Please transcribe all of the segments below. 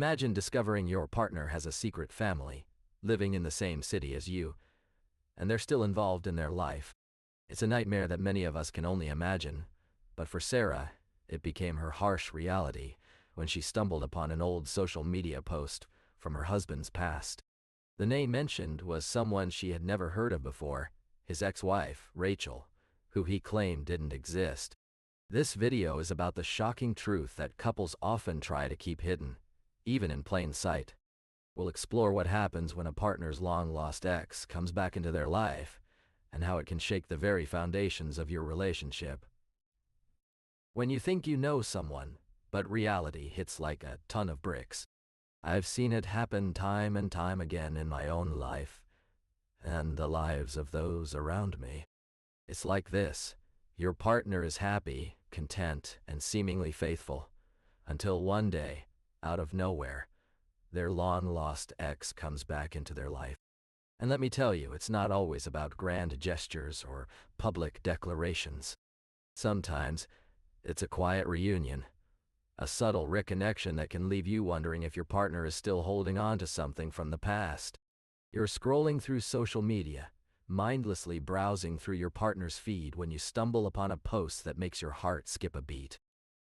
Imagine discovering your partner has a secret family, living in the same city as you, and they're still involved in their life. It's a nightmare that many of us can only imagine, but for Sarah, it became her harsh reality when she stumbled upon an old social media post from her husband's past. The name mentioned was someone she had never heard of before, his ex-wife, Rachel, who he claimed didn't exist. This video is about the shocking truth that couples often try to keep hidden, even in plain sight. We'll explore what happens when a partner's long-lost ex comes back into their life, and how it can shake the very foundations of your relationship. When you think you know someone, but reality hits like a ton of bricks. I've seen it happen time and time again in my own life, and the lives of those around me. It's like this: your partner is happy, content, and seemingly faithful, until one day, out of nowhere, their long-lost ex comes back into their life. And let me tell you, it's not always about grand gestures or public declarations. Sometimes, it's a quiet reunion, a subtle reconnection that can leave you wondering if your partner is still holding on to something from the past. You're scrolling through social media, mindlessly browsing through your partner's feed when you stumble upon a post that makes your heart skip a beat.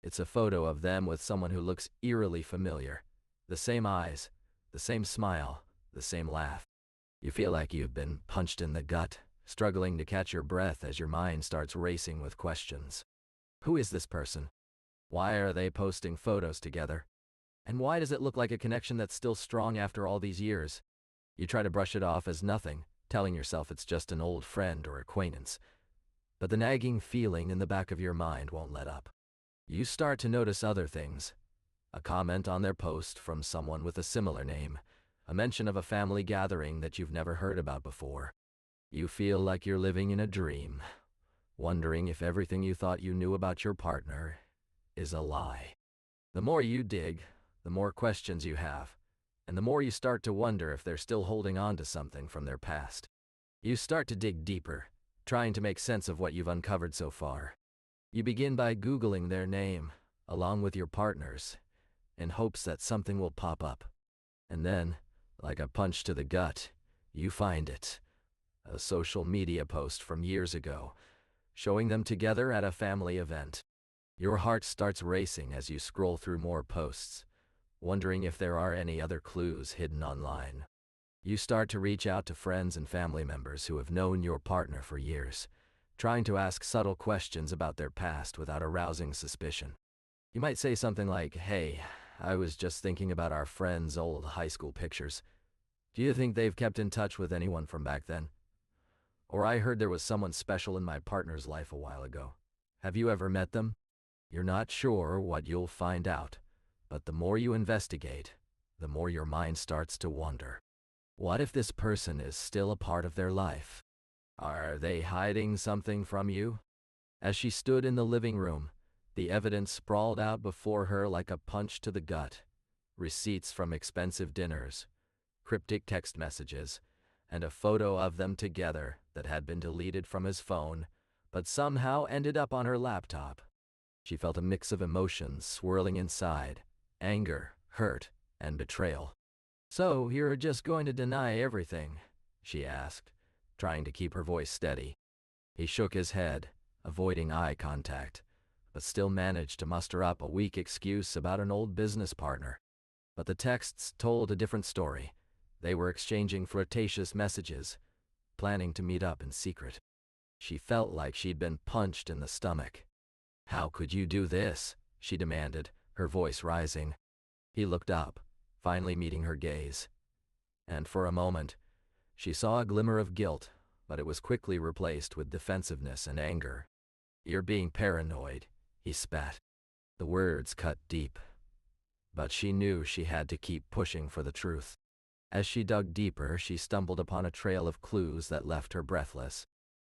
It's a photo of them with someone who looks eerily familiar. The same eyes, the same smile, the same laugh. You feel like you've been punched in the gut, struggling to catch your breath as your mind starts racing with questions. Who is this person? Why are they posting photos together? And why does it look like a connection that's still strong after all these years? You try to brush it off as nothing, telling yourself it's just an old friend or acquaintance. But the nagging feeling in the back of your mind won't let up. You start to notice other things. A comment on their post from someone with a similar name, a mention of a family gathering that you've never heard about before. You feel like you're living in a dream, wondering if everything you thought you knew about your partner is a lie. The more you dig, the more questions you have, and the more you start to wonder if they're still holding on to something from their past. You start to dig deeper, trying to make sense of what you've uncovered so far. You begin by Googling their name, along with your partner's, in hopes that something will pop up. And then, like a punch to the gut, you find it. A social media post from years ago, showing them together at a family event. Your heart starts racing as you scroll through more posts, wondering if there are any other clues hidden online. You start to reach out to friends and family members who have known your partner for years, trying to ask subtle questions about their past without arousing suspicion. You might say something like, "Hey, I was just thinking about our friends' old high school pictures. Do you think they've kept in touch with anyone from back then? Or I heard there was someone special in my partner's life a while ago. Have you ever met them?" You're not sure what you'll find out, but the more you investigate, the more your mind starts to wonder. What if this person is still a part of their life? Are they hiding something from you? As she stood in the living room, the evidence sprawled out before her like a punch to the gut. Receipts from expensive dinners, cryptic text messages, and a photo of them together that had been deleted from his phone, but somehow ended up on her laptop. She felt a mix of emotions swirling inside: anger, hurt, and betrayal. "So, you're just going to deny everything?" she asked, trying to keep her voice steady. He shook his head, avoiding eye contact, but still managed to muster up a weak excuse about an old business partner. But the texts told a different story. They were exchanging flirtatious messages, planning to meet up in secret. She felt like she'd been punched in the stomach. "How could you do this?" she demanded, her voice rising. He looked up, finally meeting her gaze. And for a moment, she saw a glimmer of guilt, but it was quickly replaced with defensiveness and anger. "You're being paranoid," he spat. The words cut deep, but she knew she had to keep pushing for the truth. As she dug deeper, she stumbled upon a trail of clues that left her breathless.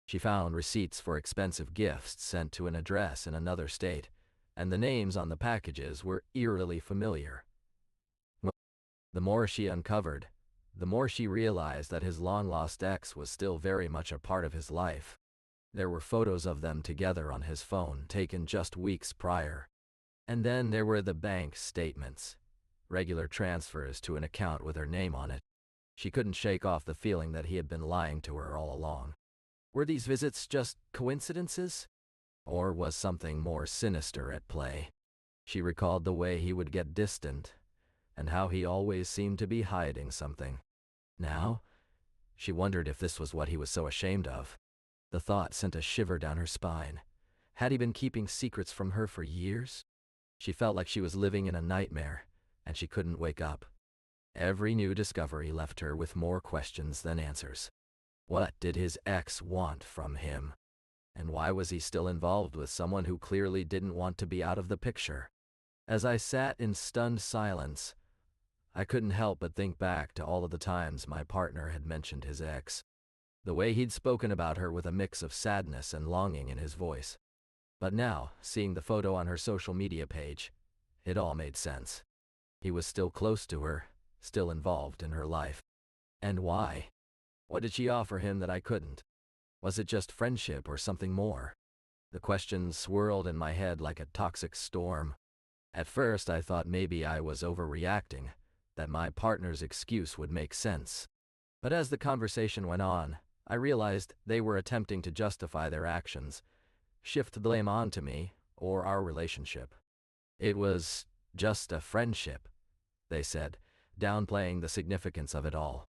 She found receipts for expensive gifts sent to an address in another state, and the names on the packages were eerily familiar. The more she uncovered, the more she realized that his long-lost ex was still very much a part of his life. There were photos of them together on his phone, taken just weeks prior. And then there were the bank statements. regular transfers to an account with her name on it. She couldn't shake off the feeling that he had been lying to her all along. Were these visits just coincidences? Or was something more sinister at play? She recalled the way he would get distant, and how he always seemed to be hiding something. Now, she wondered if this was what he was so ashamed of. The thought sent a shiver down her spine. Had he been keeping secrets from her for years? She felt like she was living in a nightmare, and she couldn't wake up. Every new discovery left her with more questions than answers. What did his ex want from him? And why was he still involved with someone who clearly didn't want to be out of the picture? As I sat in stunned silence, I couldn't help but think back to all of the times my partner had mentioned his ex. The way he'd spoken about her with a mix of sadness and longing in his voice. But now, seeing the photo on her social media page, it all made sense. He was still close to her, still involved in her life. And why? What did she offer him that I couldn't? Was it just friendship or something more? The questions swirled in my head like a toxic storm. At first I thought maybe I was overreacting, that my partner's excuse would make sense. But as the conversation went on, I realized they were attempting to justify their actions, shift the blame onto me or our relationship. It was just a friendship, they said, downplaying the significance of it all.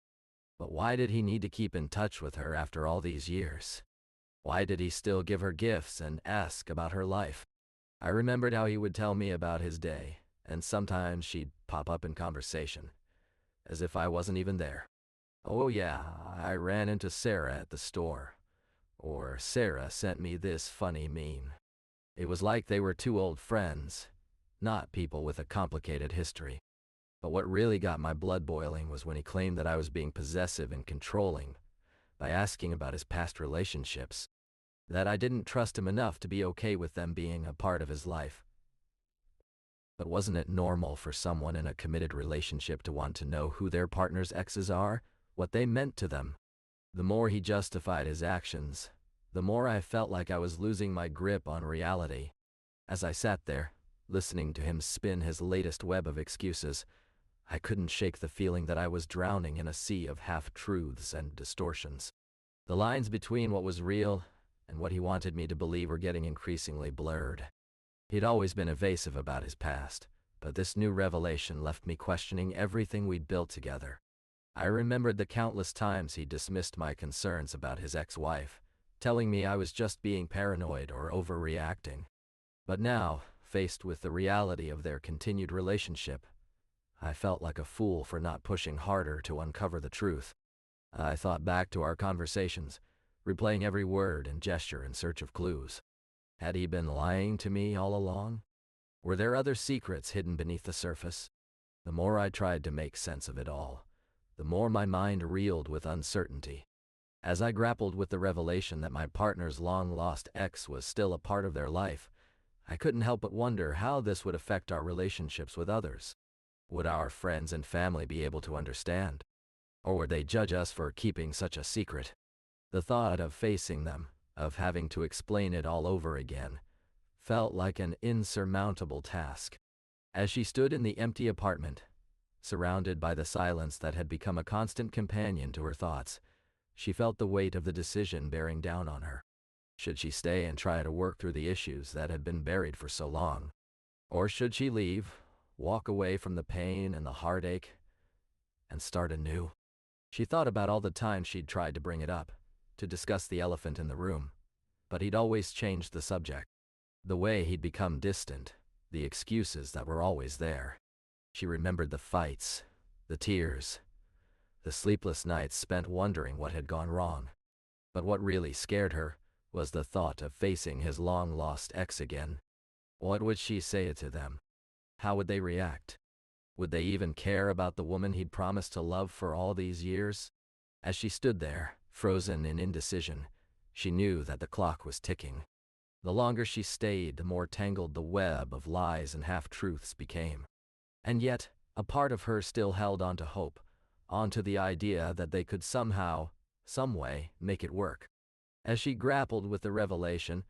But why did he need to keep in touch with her after all these years? Why did he still give her gifts and ask about her life? I remembered how he would tell me about his day, and sometimes she'd pop up in conversation, as if I wasn't even there. Oh yeah, I ran into Sarah at the store. Or Sarah sent me this funny meme. It was like they were two old friends, not people with a complicated history. But what really got my blood boiling was when he claimed that I was being possessive and controlling by asking about his past relationships, that I didn't trust him enough to be okay with them being a part of his life. But wasn't it normal for someone in a committed relationship to want to know who their partner's exes are, what they meant to them? The more he justified his actions, the more I felt like I was losing my grip on reality. As I sat there, listening to him spin his latest web of excuses, I couldn't shake the feeling that I was drowning in a sea of half-truths and distortions. The lines between what was real and what he wanted me to believe were getting increasingly blurred. He'd always been evasive about his past, but this new revelation left me questioning everything we'd built together. I remembered the countless times he dismissed my concerns about his ex-wife, telling me I was just being paranoid or overreacting. But now, faced with the reality of their continued relationship, I felt like a fool for not pushing harder to uncover the truth. I thought back to our conversations, replaying every word and gesture in search of clues. Had he been lying to me all along? Were there other secrets hidden beneath the surface? The more I tried to make sense of it all, the more my mind reeled with uncertainty. As I grappled with the revelation that my partner's long-lost ex was still a part of their life, I couldn't help but wonder how this would affect our relationships with others. Would our friends and family be able to understand? Or would they judge us for keeping such a secret? The thought of facing them, of having to explain it all over again, felt like an insurmountable task. As she stood in the empty apartment, surrounded by the silence that had become a constant companion to her thoughts, she felt the weight of the decision bearing down on her. Should she stay and try to work through the issues that had been buried for so long? Or should she leave, walk away from the pain and the heartache, and start anew? She thought about all the times she'd tried to bring it up, to discuss the elephant in the room, but he'd always changed the subject. The way he'd become distant, the excuses that were always there. She remembered the fights, the tears, the sleepless nights spent wondering what had gone wrong. But what really scared her was the thought of facing his long-lost ex again. What would she say to them? How would they react? Would they even care about the woman he'd promised to love for all these years? As she stood there, frozen in indecision, she knew that the clock was ticking. The longer she stayed, the more tangled the web of lies and half-truths became. And yet, a part of her still held on to hope, onto the idea that they could somehow, some way, make it work. As she grappled with the revelation,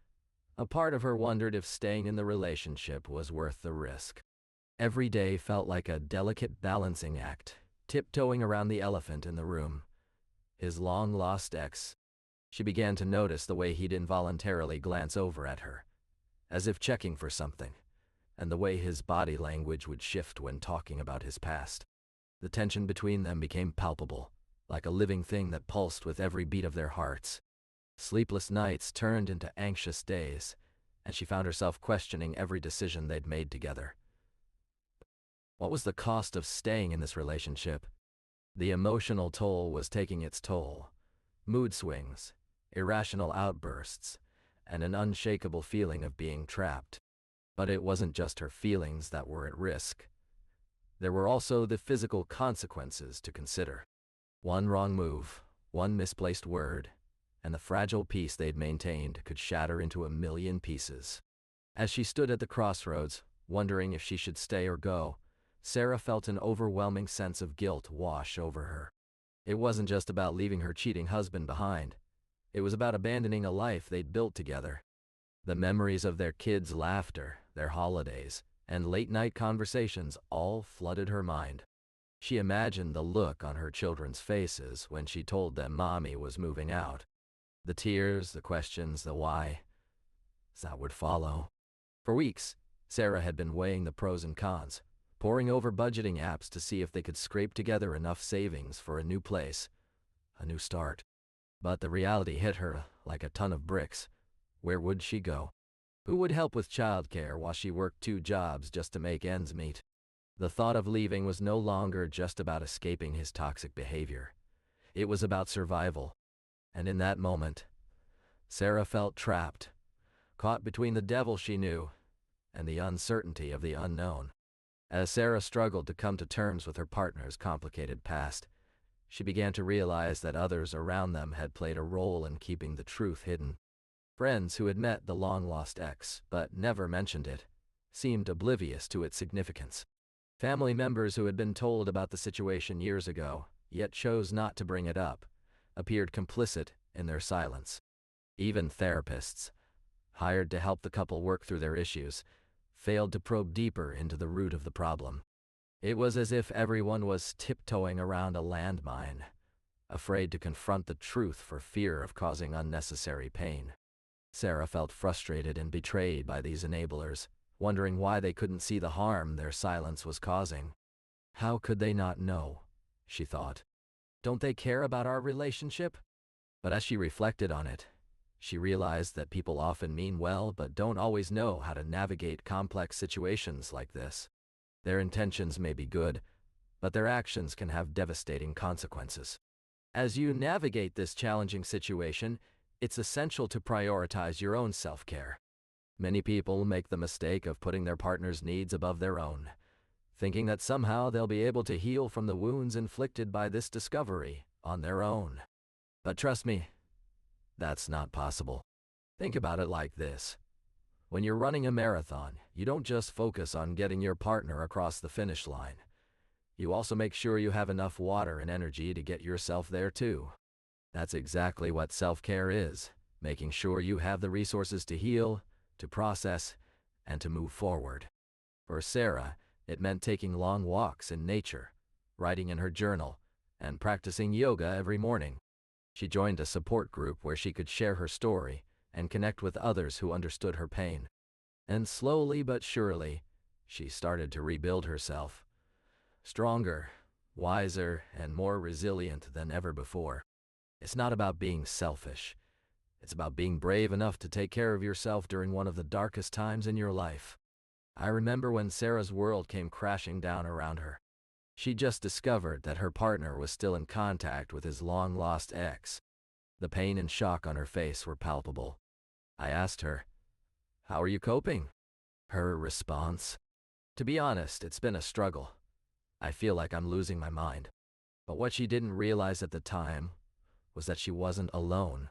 a part of her wondered if staying in the relationship was worth the risk. Every day felt like a delicate balancing act, tiptoeing around the elephant in the room, his long-lost ex. She began to notice the way he'd involuntarily glance over at her, as if checking for something, and the way his body language would shift when talking about his past. The tension between them became palpable, like a living thing that pulsed with every beat of their hearts. Sleepless nights turned into anxious days, and she found herself questioning every decision they'd made together. What was the cost of staying in this relationship? The emotional toll was taking its toll. Mood swings, irrational outbursts, and an unshakable feeling of being trapped. But it wasn't just her feelings that were at risk. There were also the physical consequences to consider. One wrong move, one misplaced word, and the fragile peace they'd maintained could shatter into a million pieces. As she stood at the crossroads, wondering if she should stay or go, Sarah felt an overwhelming sense of guilt wash over her. It wasn't just about leaving her cheating husband behind. It was about abandoning a life they'd built together. The memories of their kids' laughter, their holidays, and late-night conversations all flooded her mind. She imagined the look on her children's faces when she told them Mommy was moving out. The tears, the questions, the why that would follow. For weeks, Sarah had been weighing the pros and cons, poring over budgeting apps to see if they could scrape together enough savings for a new place, a new start. But the reality hit her like a ton of bricks. Where would she go? Who would help with childcare while she worked 2 jobs just to make ends meet? The thought of leaving was no longer just about escaping his toxic behavior. It was about survival. And in that moment, Sarah felt trapped, caught between the devil she knew and the uncertainty of the unknown. As Sarah struggled to come to terms with her partner's complicated past, she began to realize that others around them had played a role in keeping the truth hidden. Friends who had met the long-lost ex but never mentioned it seemed oblivious to its significance. Family members who had been told about the situation years ago, yet chose not to bring it up, appeared complicit in their silence. Even therapists, hired to help the couple work through their issues, failed to probe deeper into the root of the problem. It was as if everyone was tiptoeing around a landmine, afraid to confront the truth for fear of causing unnecessary pain. Sarah felt frustrated and betrayed by these enablers, wondering why they couldn't see the harm their silence was causing. How could they not know? She thought. Don't they care about our relationship? But as she reflected on it, she realized that people often mean well but don't always know how to navigate complex situations like this. Their intentions may be good, but their actions can have devastating consequences. As you navigate this challenging situation, it's essential to prioritize your own self-care. Many people make the mistake of putting their partner's needs above their own, thinking that somehow they'll be able to heal from the wounds inflicted by this discovery on their own. But trust me, that's not possible. Think about it like this. When you're running a marathon, you don't just focus on getting your partner across the finish line. You also make sure you have enough water and energy to get yourself there too. That's exactly what self-care is, making sure you have the resources to heal, to process, and to move forward. For Sarah, it meant taking long walks in nature, writing in her journal, and practicing yoga every morning. She joined a support group where she could share her story and connect with others who understood her pain. And slowly but surely, she started to rebuild herself. Stronger, wiser, and more resilient than ever before. It's not about being selfish. It's about being brave enough to take care of yourself during one of the darkest times in your life. I remember when Sarah's world came crashing down around her. She just discovered that her partner was still in contact with his long-lost ex. The pain and shock on her face were palpable. I asked her, "How are you coping?" Her response, "To be honest, it's been a struggle. I feel like I'm losing my mind." But what she didn't realize at the time was that she wasn't alone.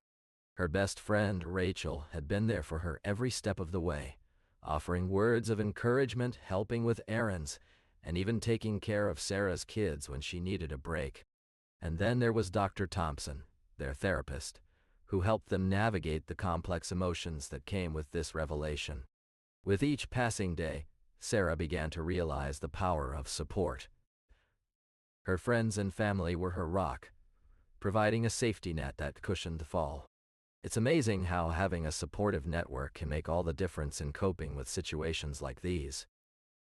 Her best friend, Rachel, had been there for her every step of the way, offering words of encouragement, helping with errands, and even taking care of Sarah's kids when she needed a break. And then there was Dr. Thompson, their therapist, who helped them navigate the complex emotions that came with this revelation. With each passing day, Sarah began to realize the power of support. Her friends and family were her rock, providing a safety net that cushioned the fall. It's amazing how having a supportive network can make all the difference in coping with situations like these.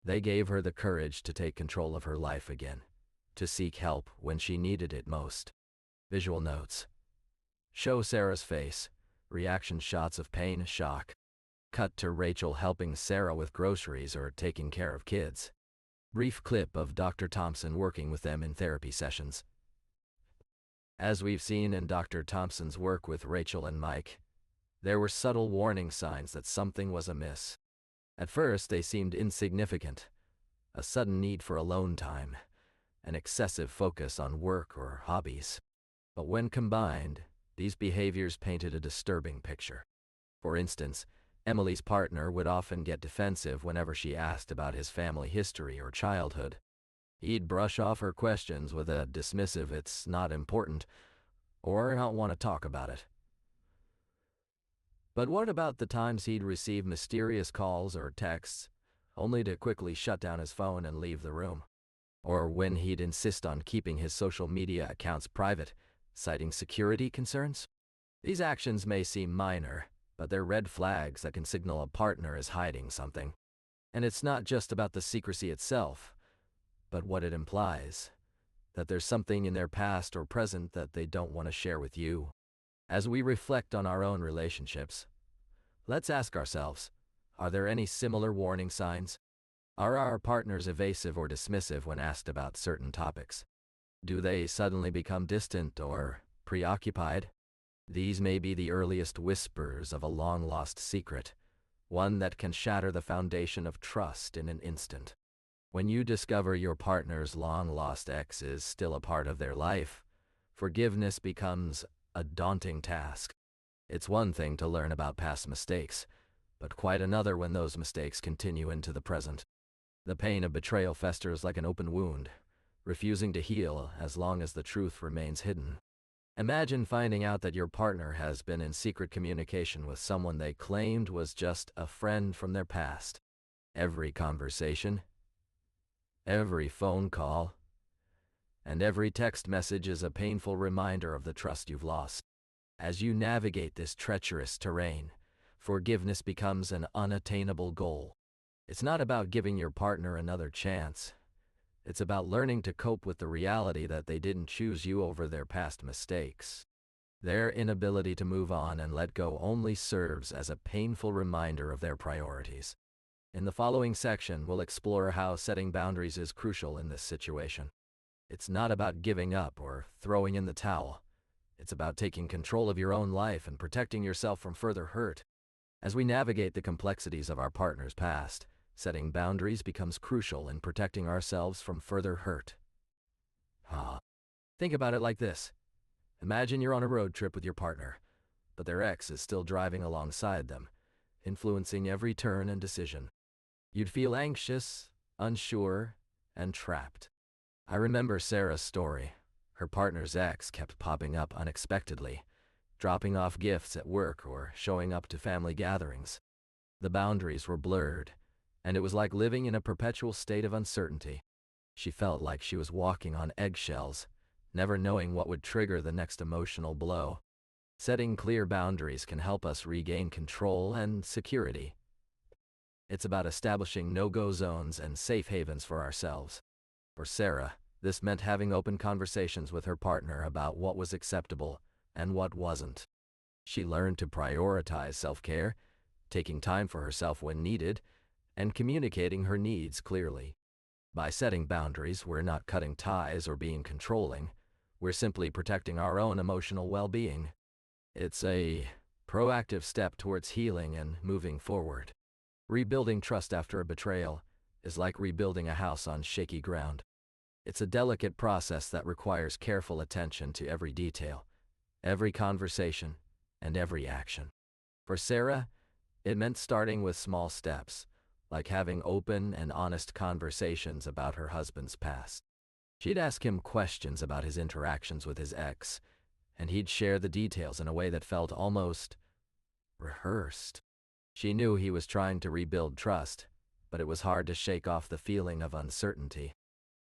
They gave her the courage to take control of her life again, to seek help when she needed it most. Visual notes. Show Sarah's face. Reaction shots of pain, shock. Cut to Rachel helping Sarah with groceries or taking care of kids. Brief clip of Dr. Thompson working with them in therapy sessions. As we've seen in Dr. Thompson's work with Rachel and Mike, there were subtle warning signs that something was amiss. At first, they seemed insignificant. A sudden need for alone time, an excessive focus on work or hobbies. But when combined, these behaviors painted a disturbing picture. For instance, Emily's partner would often get defensive whenever she asked about his family history or childhood. He'd brush off her questions with a dismissive "it's not important," or "I don't want to talk about it." But what about the times he'd receive mysterious calls or texts, only to quickly shut down his phone and leave the room? Or when he'd insist on keeping his social media accounts private, citing security concerns? These actions may seem minor, but they're red flags that can signal a partner is hiding something. And it's not just about the secrecy itself, but what it implies, that there's something in their past or present that they don't want to share with you. As we reflect on our own relationships, let's ask ourselves, are there any similar warning signs? Are our partners evasive or dismissive when asked about certain topics? Do they suddenly become distant or preoccupied? These may be the earliest whispers of a long-lost secret, one that can shatter the foundation of trust in an instant. When you discover your partner's long-lost ex is still a part of their life, forgiveness becomes a daunting task. It's one thing to learn about past mistakes, but quite another when those mistakes continue into the present. The pain of betrayal festers like an open wound, refusing to heal as long as the truth remains hidden. Imagine finding out that your partner has been in secret communication with someone they claimed was just a friend from their past. Every conversation, every phone call, and every text message is a painful reminder of the trust you've lost. As you navigate this treacherous terrain, forgiveness becomes an unattainable goal. It's not about giving your partner another chance. It's about learning to cope with the reality that they didn't choose you over their past mistakes. Their inability to move on and let go only serves as a painful reminder of their priorities. In the following section, we'll explore how setting boundaries is crucial in this situation. It's not about giving up or throwing in the towel. It's about taking control of your own life and protecting yourself from further hurt. As we navigate the complexities of our partner's past, setting boundaries becomes crucial in protecting ourselves from further hurt. Think about it like this. Imagine you're on a road trip with your partner, but their ex is still driving alongside them, influencing every turn and decision. You'd feel anxious, unsure, and trapped. I remember Sarah's story. Her partner's ex kept popping up unexpectedly, dropping off gifts at work or showing up to family gatherings. The boundaries were blurred, and it was like living in a perpetual state of uncertainty. She felt like she was walking on eggshells, never knowing what would trigger the next emotional blow. Setting clear boundaries can help us regain control and security. It's about establishing no-go zones and safe havens for ourselves. For Sarah, this meant having open conversations with her partner about what was acceptable and what wasn't. She learned to prioritize self-care, taking time for herself when needed, and communicating her needs clearly. By setting boundaries, we're not cutting ties or being controlling. We're simply protecting our own emotional well-being. It's a proactive step towards healing and moving forward. Rebuilding trust after a betrayal is like rebuilding a house on shaky ground. It's a delicate process that requires careful attention to every detail, every conversation, and every action. For Sarah, it meant starting with small steps, like having open and honest conversations about her husband's past. She'd ask him questions about his interactions with his ex, and he'd share the details in a way that felt almost rehearsed. She knew he was trying to rebuild trust, but it was hard to shake off the feeling of uncertainty.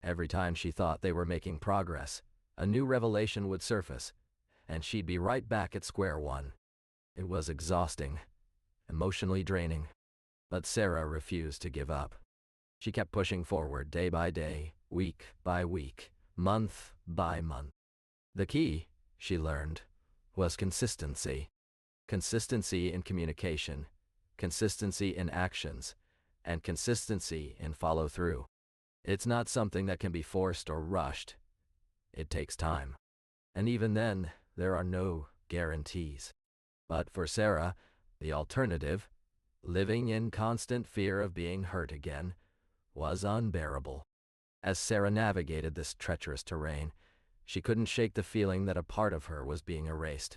Every time she thought they were making progress, a new revelation would surface, and she'd be right back at square one. It was exhausting, emotionally draining, but Sarah refused to give up. She kept pushing forward day by day, week by week, month by month. The key, she learned, was consistency. Consistency in communication, consistency in actions, and consistency in follow-through. It's not something that can be forced or rushed. It takes time. And even then, there are no guarantees. But for Sarah, the alternative, living in constant fear of being hurt again, was unbearable. As Sarah navigated this treacherous terrain, she couldn't shake the feeling that a part of her was being erased.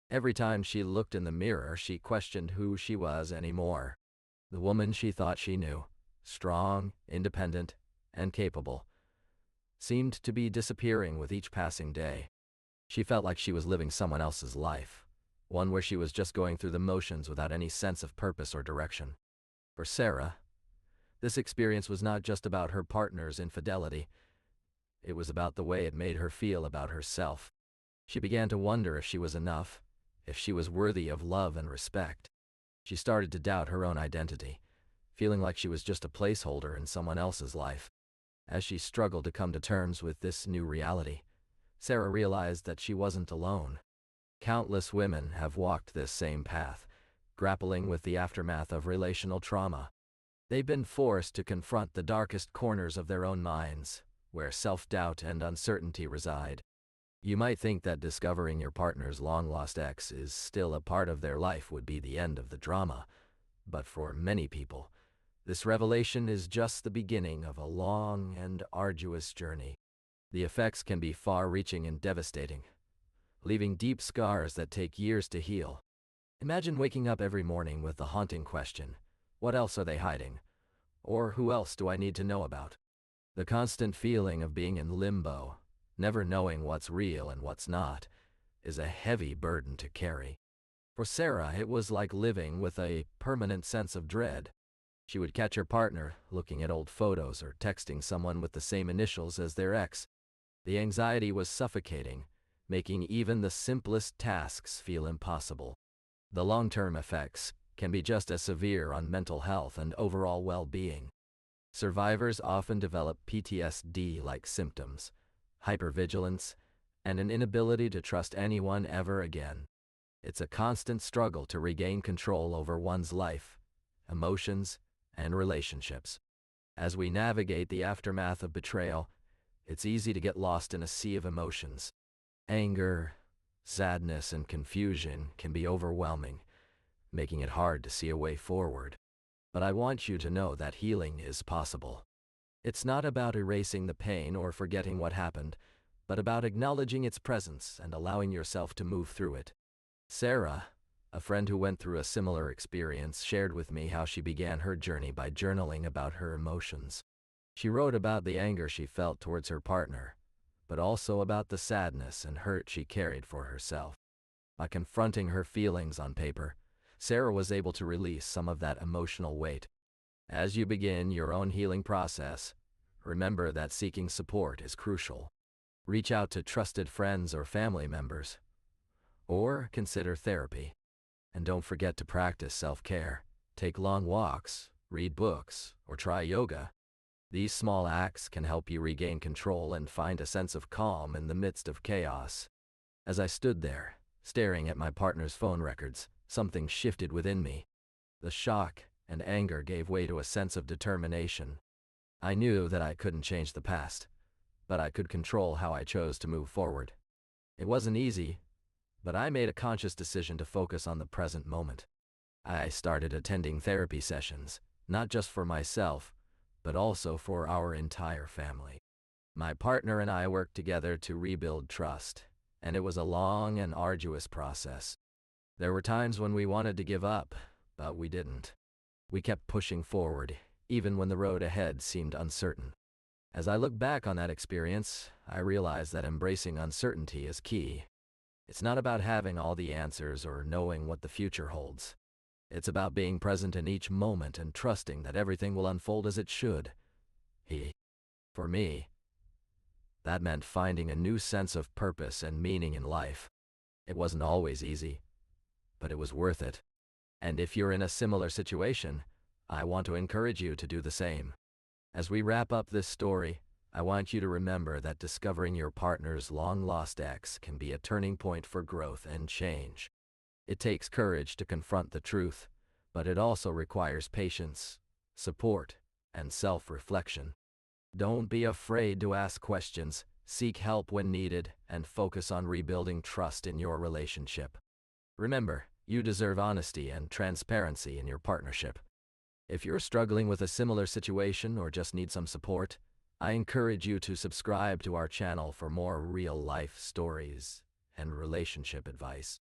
Every time she looked in the mirror, she questioned who she was anymore. The woman she thought she knew, strong, independent, and capable, seemed to be disappearing with each passing day. She felt like she was living someone else's life, one where she was just going through the motions without any sense of purpose or direction. For Sarah, this experience was not just about her partner's infidelity. It was about the way it made her feel about herself. She began to wonder if she was enough, if she was worthy of love and respect. She started to doubt her own identity, feeling like she was just a placeholder in someone else's life. As she struggled to come to terms with this new reality, Sarah realized that she wasn't alone. Countless women have walked this same path, grappling with the aftermath of relational trauma. They've been forced to confront the darkest corners of their own minds, where self-doubt and uncertainty reside. You might think that discovering your partner's long-lost ex is still a part of their life would be the end of the drama, but for many people, this revelation is just the beginning of a long and arduous journey. The effects can be far-reaching and devastating, leaving deep scars that take years to heal. Imagine waking up every morning with the haunting question, what else are they hiding? Or who else do I need to know about? The constant feeling of being in limbo, never knowing what's real and what's not, is a heavy burden to carry. For Sarah, it was like living with a permanent sense of dread. She would catch her partner looking at old photos or texting someone with the same initials as their ex. The anxiety was suffocating, making even the simplest tasks feel impossible. The long-term effects can be just as severe on mental health and overall well-being. Survivors often develop PTSD-like symptoms, hypervigilance, and an inability to trust anyone ever again. It's a constant struggle to regain control over one's life, emotions, and relationships. As we navigate the aftermath of betrayal, it's easy to get lost in a sea of emotions. Anger, sadness, and confusion can be overwhelming, making it hard to see a way forward. But I want you to know that healing is possible. It's not about erasing the pain or forgetting what happened, but about acknowledging its presence and allowing yourself to move through it. Sarah, a friend who went through a similar experience, shared with me how she began her journey by journaling about her emotions. She wrote about the anger she felt towards her partner, but also about the sadness and hurt she carried for herself. By confronting her feelings on paper, Sarah was able to release some of that emotional weight. As you begin your own healing process, remember that seeking support is crucial. Reach out to trusted friends or family members, or consider therapy. And don't forget to practice self-care. Take long walks, read books, or try yoga. These small acts can help you regain control and find a sense of calm in the midst of chaos. As I stood there, staring at my partner's phone records, something shifted within me. The shock and anger gave way to a sense of determination. I knew that I couldn't change the past, but I could control how I chose to move forward. It wasn't easy, but I made a conscious decision to focus on the present moment. I started attending therapy sessions, not just for myself, but also for our entire family. My partner and I worked together to rebuild trust, and it was a long and arduous process. There were times when we wanted to give up, but we didn't. We kept pushing forward, even when the road ahead seemed uncertain. As I look back on that experience, I realize that embracing uncertainty is key. It's not about having all the answers or knowing what the future holds. It's about being present in each moment and trusting that everything will unfold as it should. For me, that meant finding a new sense of purpose and meaning in life. It wasn't always easy, but it was worth it. And if you're in a similar situation, I want to encourage you to do the same. As we wrap up this story, I want you to remember that discovering your partner's long-lost ex can be a turning point for growth and change. It takes courage to confront the truth, but it also requires patience, support, and self-reflection. Don't be afraid to ask questions, seek help when needed, and focus on rebuilding trust in your relationship. Remember, you deserve honesty and transparency in your partnership. If you're struggling with a similar situation or just need some support, I encourage you to subscribe to our channel for more real-life stories and relationship advice.